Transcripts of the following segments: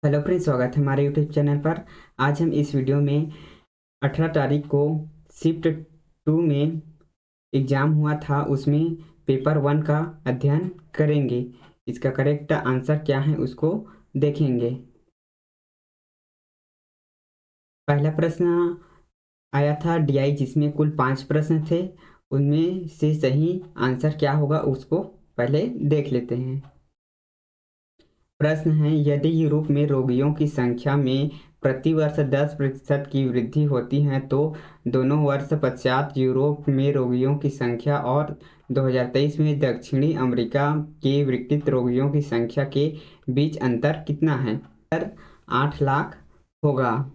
Hello friends, स्वागत है हमारे यूट्यूब चैनल पर। आज हम इस वीडियो में 18 तारीख को शिफ्ट 2 में एग्ज़ाम हुआ था, उसमें पेपर 1 का अध्ययन करेंगे। इसका करेक्ट आंसर क्या है उसको देखेंगे। पहला प्रश्न आया था डीआई, जिसमें कुल 5 प्रश्न थे। उनमें से सही आंसर क्या होगा उसको पहले देख लेते हैं। प्रश्न है, यदि यूरोप में रोगियों की संख्या में प्रतिवर्ष 10% की वृद्धि होती है तो दोनों वर्ष पश्चात यूरोप में रोगियों की संख्या और 2023 में दक्षिणी अमेरिका के विकृत रोगियों की संख्या के बीच अंतर कितना है? अंतर 8 लाख होगा।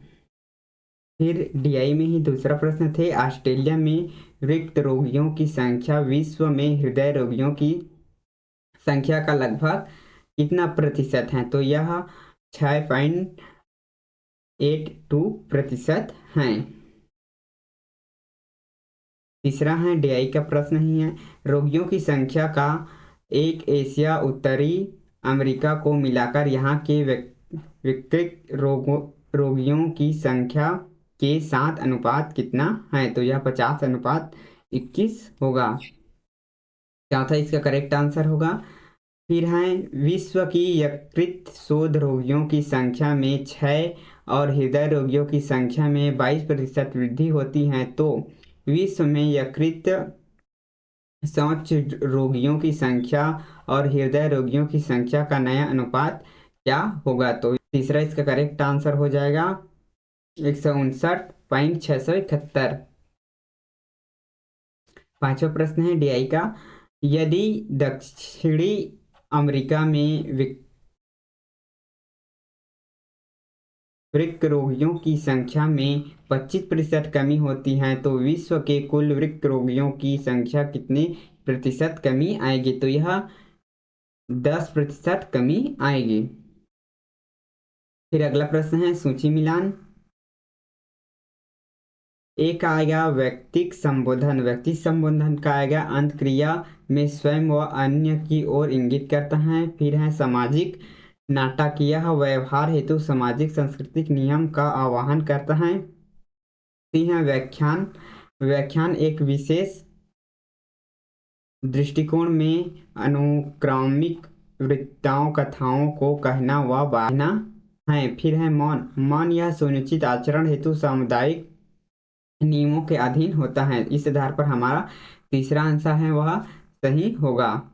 फिर डीआई में ही दूसरा प्रश्न थे, ऑस्ट्रेलिया में विकृत रोगियों की संख्या विश्व में हृदय रोगियों की संख्या का लगभग कितना प्रतिशत है? तो यह 6.82% हैं। तीसरा है डीआई का प्रश्न ही है, रोगियों की संख्या का एक एशिया उत्तरी अमेरिका को मिलाकर यहाँ के विकृत रोगियों की संख्या के साथ अनुपात कितना है? तो यह 50:21 होगा। चौथा इसका करेक्ट आंसर होगा। फिर है, विश्व की यकृत शोध रोगियों की संख्या में 6 और हृदय रोगियों की संख्या में 22% वृद्धि होती है तो विश्व में यकृत शौच रोगियों की संख्या और हृदय रोगियों की संख्या का नया अनुपात क्या होगा? तो तीसरा इसका करेक्ट आंसर हो जाएगा 159.671। पांचवा प्रश्न है डीआई का, यदि दक्षिणी अमेरिका में वृक्क रोगियों की संख्या में 25% कमी होती है तो विश्व के कुल वृक्क रोगियों की संख्या कितने प्रतिशत कमी आएगी? तो यह 10% कमी आएगी। फिर अगला प्रश्न है सूची मिलान। एक आएगा व्यक्तिक संबोधन। व्यक्ति संबोधन का आएगा अंत क्रिया में स्वयं व अन्य की ओर इंगित करता है। फिर है सामाजिक नाटक, यह व्यवहार हेतु सामाजिक सांस्कृतिक नियम का आह्वान करता है। तीन है व्याख्यान। व्याख्यान एक विशेष दृष्टिकोण में अनुक्रमिक वृत्ताओं कथाओं को कहना व बांधना है। फिर है मौन। मौन यह सुनिश्चित आचरण हेतु सामुदायिक नियमों के अधीन होता है। इस आधार पर हमारा तीसरा आंसर है वह सही होगा।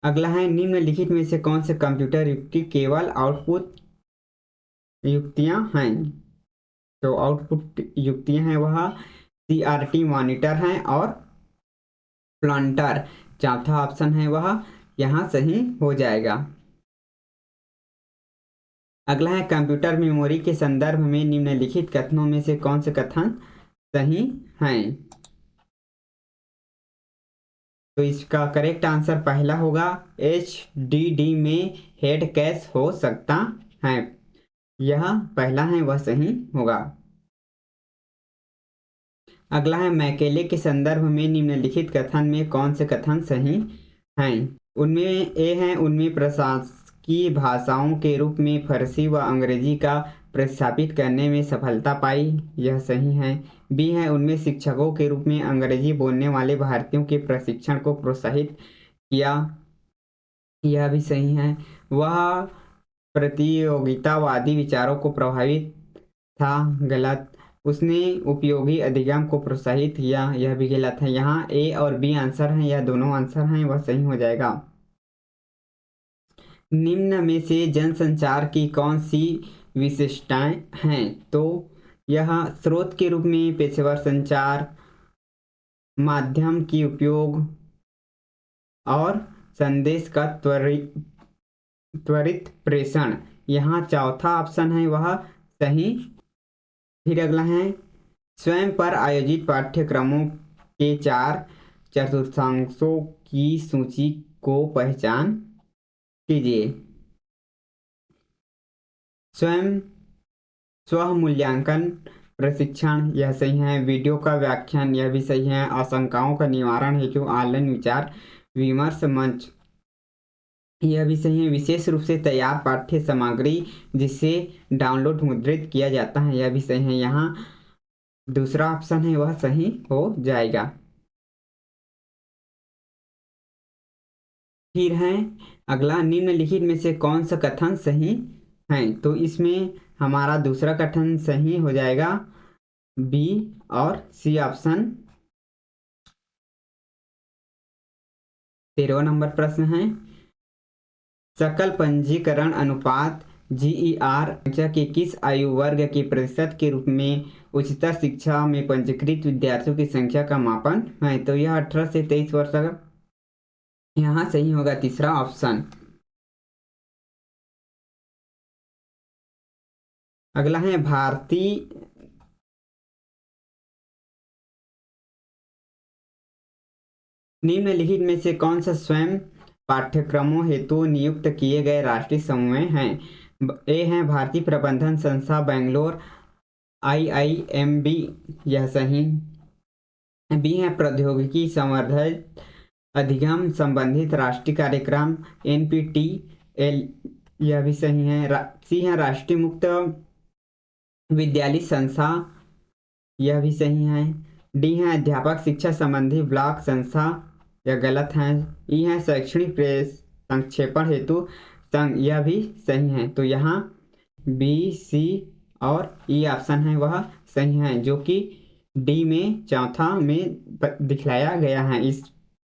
अगला है, निम्नलिखित में से कौन से कंप्यूटर युक्ति केवल आउटपुट युक्तियां हैं? तो आउटपुट युक्तियां हैं वह सीआरटी मॉनिटर हैं और प्लांटर। चौथा ऑप्शन है वह यहाँ सही हो जाएगा। अगला है, कंप्यूटर मेमोरी के संदर्भ में निम्नलिखित कथनों में से कौन से कथन सही हैं? तो इसका करेक्ट आंसर पहला होगा, HDD में हेड कैश हो सकता है। यह पहला है वह सही होगा। अगला है, मैकेले के संदर्भ में निम्नलिखित कथन में कौन से कथन सही हैं? उनमें ए है, उनमें प्रशासकीय भाषाओं के रूप में फारसी व अंग्रेजी का प्रतिस्थापित करने में सफलता पाई। यह सही है। बी है, उनमें शिक्षकों के रूप में अंग्रेजी बोलने वाले भारतीयों के प्रशिक्षण को प्रोत्साहित किया। यह भी सही है। वह प्रतियोगितावादी विचारों को प्रभावित था। गलत। उसने उपयोगी अधिगम को प्रोत्साहित किया। यह भी गलत है। यहाँ ए और बी आंसर हैं, यह दोनों आंसर हैं, वह सही हो जाएगा। निम्न में से जनसंचार की कौन सी विशेषताएं हैं? तो यह स्रोत के रूप में पेशेवर संचार, माध्यम की उपयोग और संदेश का त्वरित प्रेषण। यहाँ चौथा ऑप्शन है वह सही। फिर अगला है, स्वयं पर आयोजित पाठ्यक्रमों के 4 चतुर्थांशों की सूची को पहचान कीजिए। स्वयं स्व मूल्यांकन प्रशिक्षण, यह सही है। वीडियो का व्याख्यान, यह भी सही है। आशंकाओं का निवारण हेतु ऑनलाइन विचार विमर्श मंच, यह भी सही है। विशेष रूप से तैयार पाठ्य सामग्री जिसे डाउनलोड मुद्रित किया जाता है, यह भी सही है। यहाँ दूसरा ऑप्शन है वह सही हो जाएगा। फिर है अगला, निम्नलिखित में से कौन सा कथन सही है? तो इसमें हमारा दूसरा कथन सही हो जाएगा, बी और सी ऑप्शन। 13वां नंबर प्रश्न है, सकल पंजीकरण अनुपात GER संख्या के किस आयु वर्ग के प्रतिशत के रूप में उच्चतर शिक्षा में पंजीकृत विद्यार्थियों की संख्या का मापन है? तो यह 18 से 23 वर्ष का। यहाँ सही होगा तीसरा ऑप्शन। अगला है, भारतीय निम्नलिखित में से कौन सा स्वयं पाठ्यक्रमों हेतु नियुक्त किए गए राष्ट्रीय समूह हैं? ए है भारतीय प्रबंधन संस्था बेंगलोर IIMB, यह सही। बी है प्रौद्योगिकी संवर्धित अधिगम संबंधित राष्ट्रीय कार्यक्रम NPTEL, यह भी सही है। सी है राष्ट्रीय मुक्त विद्यालय संस्था, यह भी सही है। डी है अध्यापक शिक्षा संबंधी ब्लॉक संस्था, यह गलत है। ई है शैक्षणिक प्रेस संक्षेपण हेतु संघ, यह भी सही है। तो यहाँ बी, सी और ई ऑप्शन है वह सही है, जो कि डी में चौथा में दिखलाया गया है।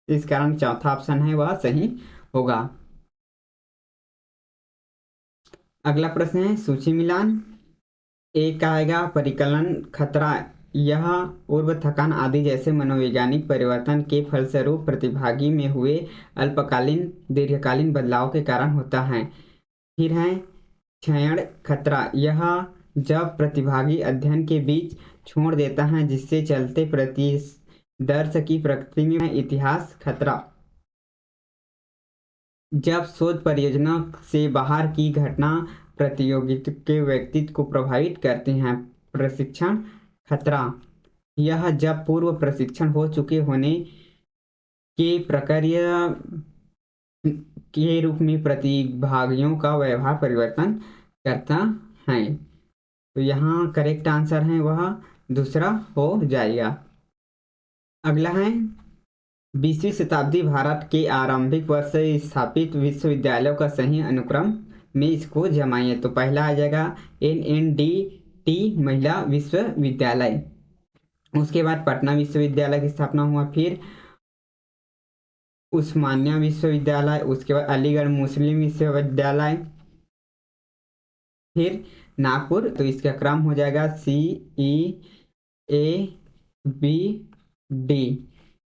इस कारण चौथा ऑप्शन है वह सही होगा। अगला प्रश्न है सूची मिलान। एक आएगा परिकलन खतरा, यह पूर्व थकान आदि जैसे मनोवैज्ञानिक परिवर्तन के फलस्वरूप प्रतिभागी में हुए अल्पकालीन दीर्घकालीन बदलाव के कारण होता है। फिर है क्षयण खतरा, यह जब प्रतिभागी अध्ययन के बीच छोड़ देता है जिससे चलते प्रतिदर्श की प्रकृति में। इतिहास खतरा, जब शोध परियोजना से बाहर की घटना प्रतियोगिता के व्यक्तित्व को प्रभावित करते हैं। प्रशिक्षण खतरा, यह जब पूर्व प्रशिक्षण हो चुके होने के प्रक्रिया के रूप में प्रतिभागियों का व्यवहार परिवर्तन करता है। तो यहाँ करेक्ट आंसर है वह दूसरा हो जाएगा। अगला है 20वीं शताब्दी भारत के आरंभिक वर्ष से स्थापित विश्वविद्यालयों का सही अनुक्रम में इसको जमाइए। तो पहला आ जाएगा NNDT महिला विश्वविद्यालय, उसके बाद पटना विश्वविद्यालय की स्थापना हुआ, फिर उस्मानिया विश्वविद्यालय, उसके बाद अलीगढ़ मुस्लिम विश्वविद्यालय, फिर नागपुर। तो इसका क्रम हो जाएगा CEABD।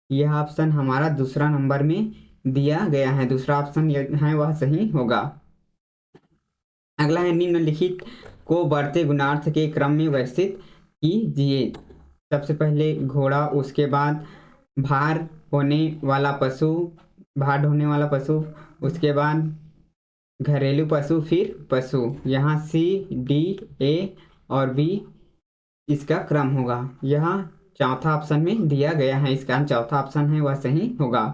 यह ऑप्शन हमारा दूसरा नंबर में दिया गया है, दूसरा ऑप्शन है वह सही होगा। अगला है निम्नलिखित को बढ़ते गुणार्थ के क्रम में व्यवस्थित कीजिए। सबसे पहले घोड़ा, उसके बाद भार होने वाला पशु, भार ढोने वाला पशु, उसके बाद घरेलू पशु, फिर पशु। यहाँ C, D, A और B इसका क्रम होगा। यह चौथा ऑप्शन में दिया गया है, इसका चौथा ऑप्शन है वह सही होगा।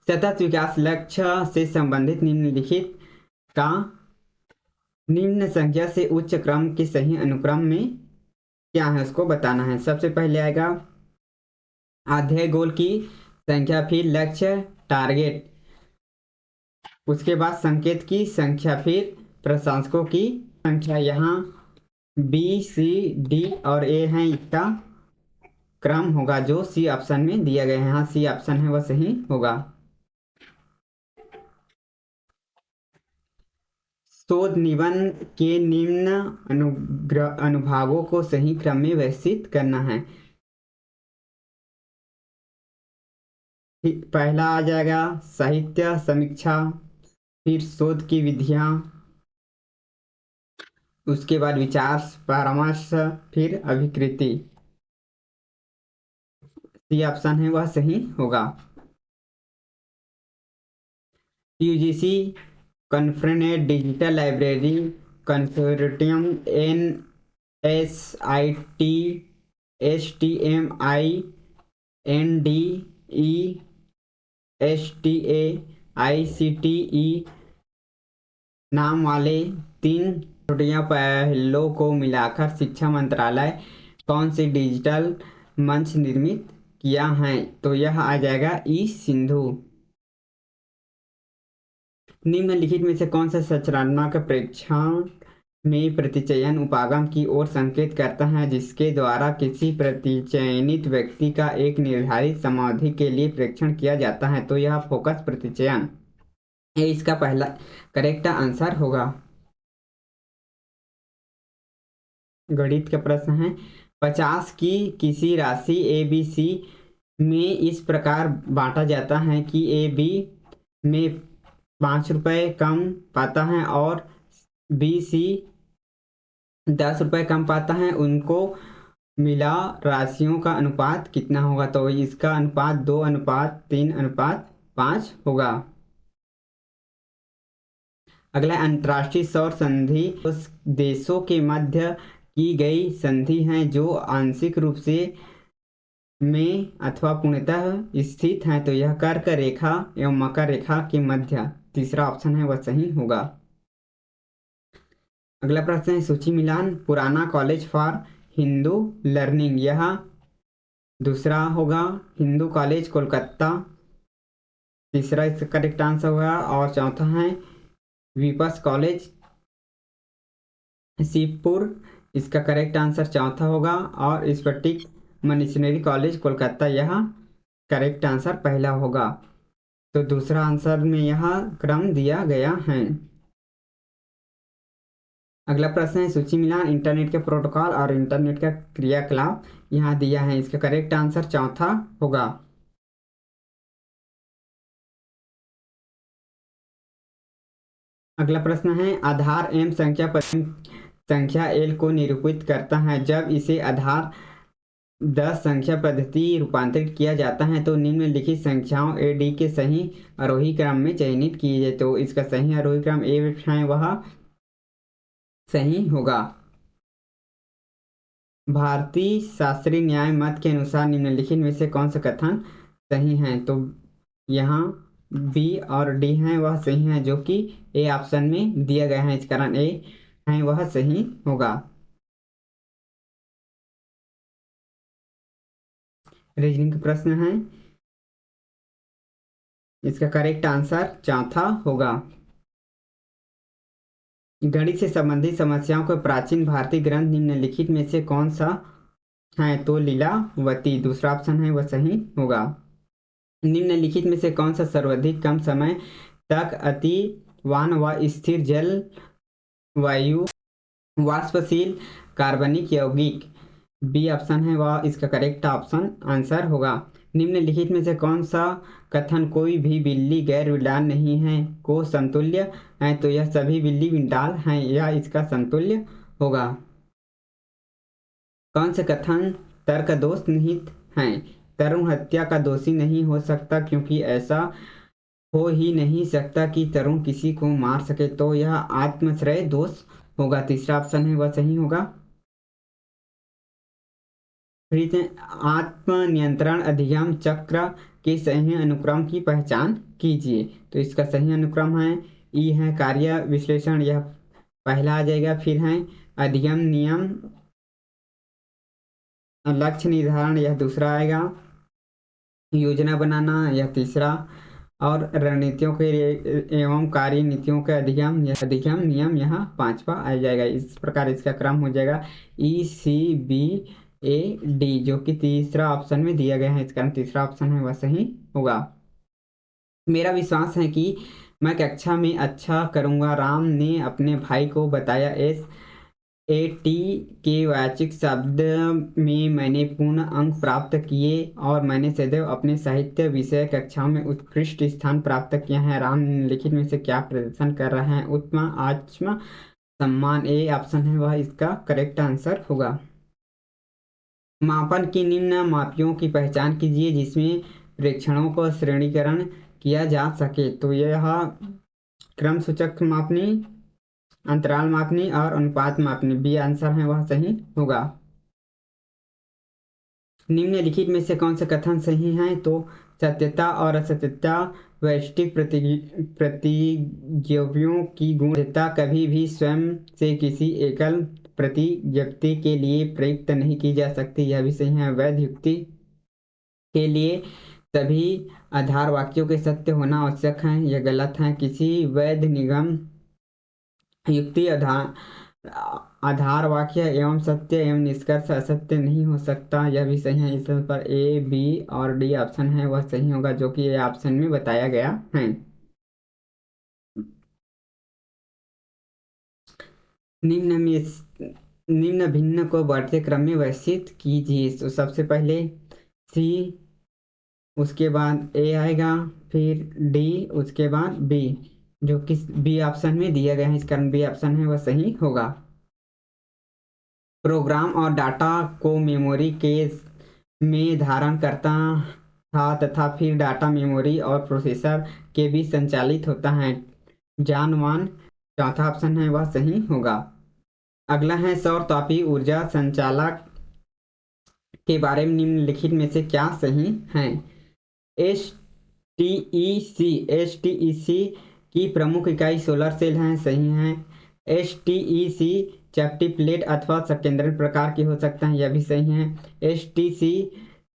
सतत विकास लक्ष्य से संबंधित निम्नलिखित का निम्न संख्या से उच्च क्रम के सही अनुक्रम में क्या है उसको बताना है। सबसे पहले आएगा अध्याय गोल की संख्या, फिर लक्ष्य टारगेट, उसके बाद संकेत की संख्या, फिर प्रशंसकों की संख्या। यहाँ B, C, D और A है, इसका क्रम होगा जो C ऑप्शन में दिया गया है। यहाँ C ऑप्शन है वह सही होगा। शोध निबंध के निम्न अनुभागों को सही क्रम में व्यवस्थित करना है। पहला आ जाएगा साहित्य समीक्षा, फिर शोध की विधियां, उसके बाद विचार परामर्श, फिर अभिकृति। सी ऑप्शन है वह सही होगा। UGC conference digital library consortium NSIT STMI NDE STA ICTE नाम वाले 3 छोटियां पहलों को मिलाकर शिक्षा मंत्रालय कौन से डिजिटल मंच निर्मित किया है? तो यह आ जाएगा ई-सिंधु। निम्नलिखित में से कौन सा संरचनात्मक प्रेक्षण में प्रतिचयन उपागम की ओर संकेत करता है, जिसके द्वारा किसी प्रतिचयनित व्यक्ति का एक निर्धारित समावधि के लिए प्रेक्षण किया जाता है? तो यह फोकस प्रतिचयन, ये इसका पहला करेक्ट आंसर होगा। गणित का प्रश्न है, 50 की किसी राशि ABC में इस प्रकार बांटा जाता है कि AB में 5 रुपये कम पाता है और BC 10 रुपये कम पाता है, उनको मिला राशियों का अनुपात कितना होगा? तो इसका अनुपात 2:3:5 होगा। अगला, अंतर्राष्ट्रीय सौर संधि उस देशों के मध्य की गई संधि है जो आंशिक रूप से में अथवा पूर्णतः स्थित है। तो यह कर्क रेखा एवं मकर रेखा के मध्य, तीसरा ऑप्शन है वह सही होगा। अगला प्रश्न है, सूची मिलान, पुराना कॉलेज फॉर हिंदू लर्निंग, यह दूसरा होगा। हिंदू कॉलेज कोलकाता तीसरा इसका करेक्ट आंसर होगा। और चौथा है विपस कॉलेज शिवपुर, इसका करेक्ट आंसर चौथा होगा। और स्फटिक मिशनरी कॉलेज कोलकाता, यह करेक्ट आंसर पहला होगा। तो दूसरा आंसर में यह क्रम दिया गया है। अगला प्रश्न है, सूची मिलान, इंटरनेट के प्रोटोकॉल और इंटरनेट का क्रियाकलाप यहाँ दिया है, इसका करेक्ट आंसर चौथा होगा। अगला प्रश्न है, आधार m संख्या L को निरूपित करता है जब इसे आधार 10 संख्या पद्धति रूपांतरित किया जाता है तो निम्नलिखित संख्याओं AD के सही आरोही क्रम में चयनित कीजिए। तो इसका सही आरोही क्रम A है वह सही होगा। भारतीय शास्त्रीय न्याय मत के अनुसार निम्नलिखित में से कौन सा कथन सही है? तो यहाँ B और D हैं वह सही है, जो कि A ऑप्शन में दिया गया है, इस कारण A है वह सही होगा। रीजनिंग का प्रश्न है, इसका करेक्ट आंसर चौथा होगा। गणित से संबंधित समस्याओं के प्राचीन भारतीय ग्रंथ निम्नलिखित में से कौन सा है? तो लीलावती, दूसरा ऑप्शन है वह सही होगा। निम्नलिखित में से कौन सा सर्वाधिक कम समय तक अतिवान व स्थिर जल वायु वाष्पशील कार्बनिक यौगिक, बी ऑप्शन है वह इसका करेक्ट ऑप्शन आंसर होगा। निम्नलिखित में से कौन सा कथन कोई भी बिल्ली गैर विडाल नहीं है को समतुल्य है? तो यह सभी बिल्ली विडाल हैं, यह इसका समतुल्य होगा। कौन से कथन तर्क दोष निहित हैं? तरुण हत्या का दोषी नहीं हो सकता क्योंकि ऐसा हो ही नहीं सकता कि तरुण किसी को मार सके, तो यह आत्मश्रय दोष होगा, तीसरा ऑप्शन है वह सही होगा। आत्मनियंत्रण अधिगम चक्र के सही अनुक्रम की पहचान कीजिए। तो इसका सही अनुक्रम है ई है कार्य विश्लेषण, यह पहला आ जाएगा। फिर है अधिगम नियम लक्ष्य निर्धारण, यह दूसरा आएगा। योजना बनाना, यह तीसरा। और रणनीतियों के एवं कार्य नीतियों के अधिगम नियम यह पांचवा आ जाएगा। इस प्रकार इसका क्रम हो जाएगा ECBAD, जो कि तीसरा ऑप्शन में दिया गया है, इस कारण तीसरा ऑप्शन है वह सही होगा। मेरा विश्वास है कि मैं कक्षा में अच्छा करूंगा, राम ने अपने भाई को बताया। SAT के वाचिक शब्द में मैंने पूर्ण अंक प्राप्त किए और मैंने सदैव अपने साहित्य विषय कक्षाओं में उत्कृष्ट स्थान प्राप्त किया है। राम निम्नलिखित में से क्या प्रदर्शन कर रहे हैं? उत्तम आत्म सम्मान, ए ऑप्शन है वह इसका करेक्ट आंसर होगा। मापन की निम्न मापियों की पहचान कीजिए जिसमें प्रेक्षणों को श्रेणीकरण किया जा सके। तो यह क्रम सूचक मापनी, अंतराल मापनी और अनुपात मापनी, बी आंसर है वह सही होगा। निम्नलिखित में से कौन से कथन सही हैं? तो सत्यता और असत्यता वैश्विक प्रतियोगियों की गुणवत्ता कभी भी स्वयं से किसी एकल प्रतिज्ञप्ति के लिए प्रयुक्त नहीं की जा सकती। यह भी सही है। वैध युक्ति के लिए सभी आधार वाक्यों के सत्य होना आवश्यक है, यह गलत है। किसी वैध निगम युक्ति आधार वाक्य एवं सत्य एवं निष्कर्ष असत्य नहीं हो सकता, यह भी सही है। इस पर ए, बी और डी ऑप्शन है वह सही होगा, जो कि ए ऑप्शन में बताया गया है। निम्न भिन्न को बढ़ते क्रम में व्यवस्थित कीजिए। तो सबसे पहले सी, उसके बाद ए आएगा, फिर डी, उसके बाद बी, जो कि बी ऑप्शन में दिया गया है, इस कारण बी ऑप्शन है वह सही होगा। प्रोग्राम और डाटा को मेमोरी केस में धारण करता था तथा फिर डाटा मेमोरी और प्रोसेसर के बीच संचालित होता है। जॉन वान, चौथा ऑप्शन है वह सही होगा। अगला है सौर तापीय ऊर्जा संचालक के बारे में निम्नलिखित में से क्या सही है। एच टी ई सी की प्रमुख इकाई सोलर सेल है, सही है। एच-टी-ई-सी चपटी प्लेट अथवा संकेंद्रण प्रकार की हो सकता है, यह भी सही है। एच-टी-सी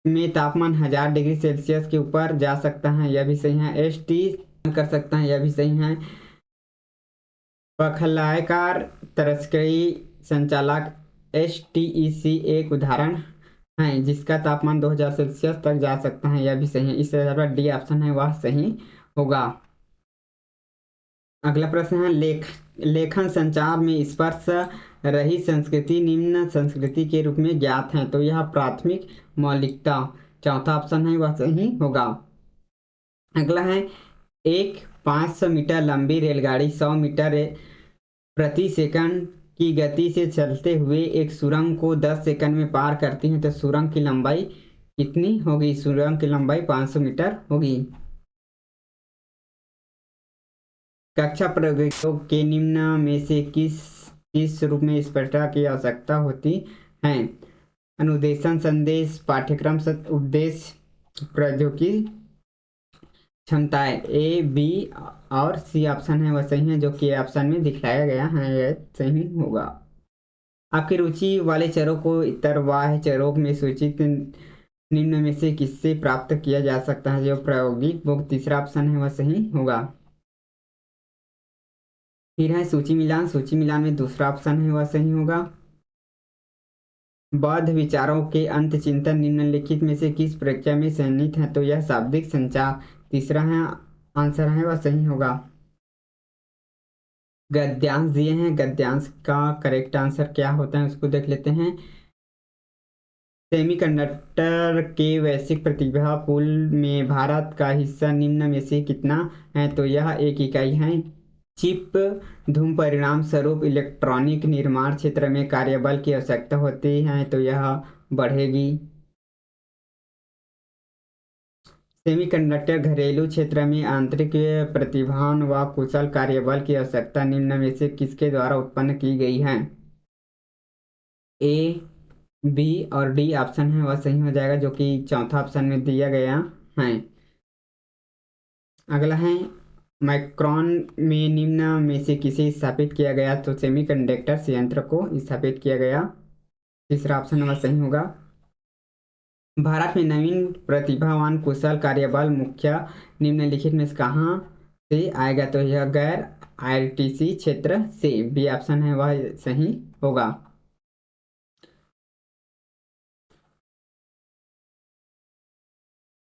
में तापमान 1000 डिग्री सेल्सियस के ऊपर जा सकता है, यह भी सही है। एच-टी कर सकता है, यह भी सही है। पखलायकार तरस्करी संचालक एच-टी-ई-सी एक उदाहरण है जिसका तापमान 2000 सेल्सियस तक जा सकता है, यह भी सही है। इस आधार पर डी ऑप्शन है वह सही होगा। अगला प्रश्न है लेखन संचार में स्पर्श रहित संस्कृति निम्न संस्कृति के रूप में ज्ञात है, तो यह प्राथमिक मौलिकता, चौथा ऑप्शन है वह सही होगा। अगला है एक 500 मीटर लंबी रेलगाड़ी 100 मीटर प्रति सेकंड की गति से चलते हुए एक सुरंग को 10 सेकंड में पार करती है, तो सुरंग की लंबाई कितनी होगी। सुरंग की लंबाई 500 मीटर होगी। कक्षा प्रयोगों के निम्न में से किस रूप में स्पष्टता की आवश्यकता होती है। अनुदेशन संदेश पाठ्यक्रम उपदेश प्रौद्योगिकी क्षमताएं, ए, बी और सी ऑप्शन है वह सही है, जो कि ऑप्शन में दिखाया गया है, यह सही होगा। आपकी रुचि वाले चरों को इतरवाह चरों में सूचित निम्न में से किससे प्राप्त किया जा सकता है, जो प्रायोगिक वो तीसरा ऑप्शन है वह सही होगा। फिर है सूची मिलान में दूसरा ऑप्शन है वह सही होगा। बौद्ध विचारों के अंत चिंतन निम्नलिखित में से किस प्रक्रिया में सन्निहित है, तो यह शाब्दिक संचार तीसरा है आंसर है वह सही होगा। गद्यांश दिए हैं, गद्यांश का करेक्ट आंसर क्या होता है उसको देख लेते हैं। सेमीकंडक्टर के वैश्विक प्रतिभा पूल में भारत का हिस्सा निम्न में से कितना है, तो यह 1 इकाई है। चिप धूम परिणाम स्वरूप इलेक्ट्रॉनिक निर्माण क्षेत्र में कार्यबल की आवश्यकता होती है, तो यह बढ़ेगी। सेमीकंडक्टर घरेलू क्षेत्र में आंतरिक प्रतिभान व कुशल कार्यबल की आवश्यकता निम्न में से किसके द्वारा उत्पन्न की गई है। ए, बी और डी ऑप्शन है वह सही हो जाएगा, जो कि चौथा ऑप्शन में दिया गया है। अगला है माइक्रोन में निम्न में से किसे स्थापित किया गया, तो सेमीकंडक्टर संयंत्र को स्थापित किया गया, तीसरा ऑप्शन वह सही होगा। भारत में नवीन प्रतिभावान कुशल कार्यबल मुख्य निम्नलिखित में कहाँ से आएगा, तो यह गैर आईटीसी क्षेत्र से, बी ऑप्शन है वह सही होगा।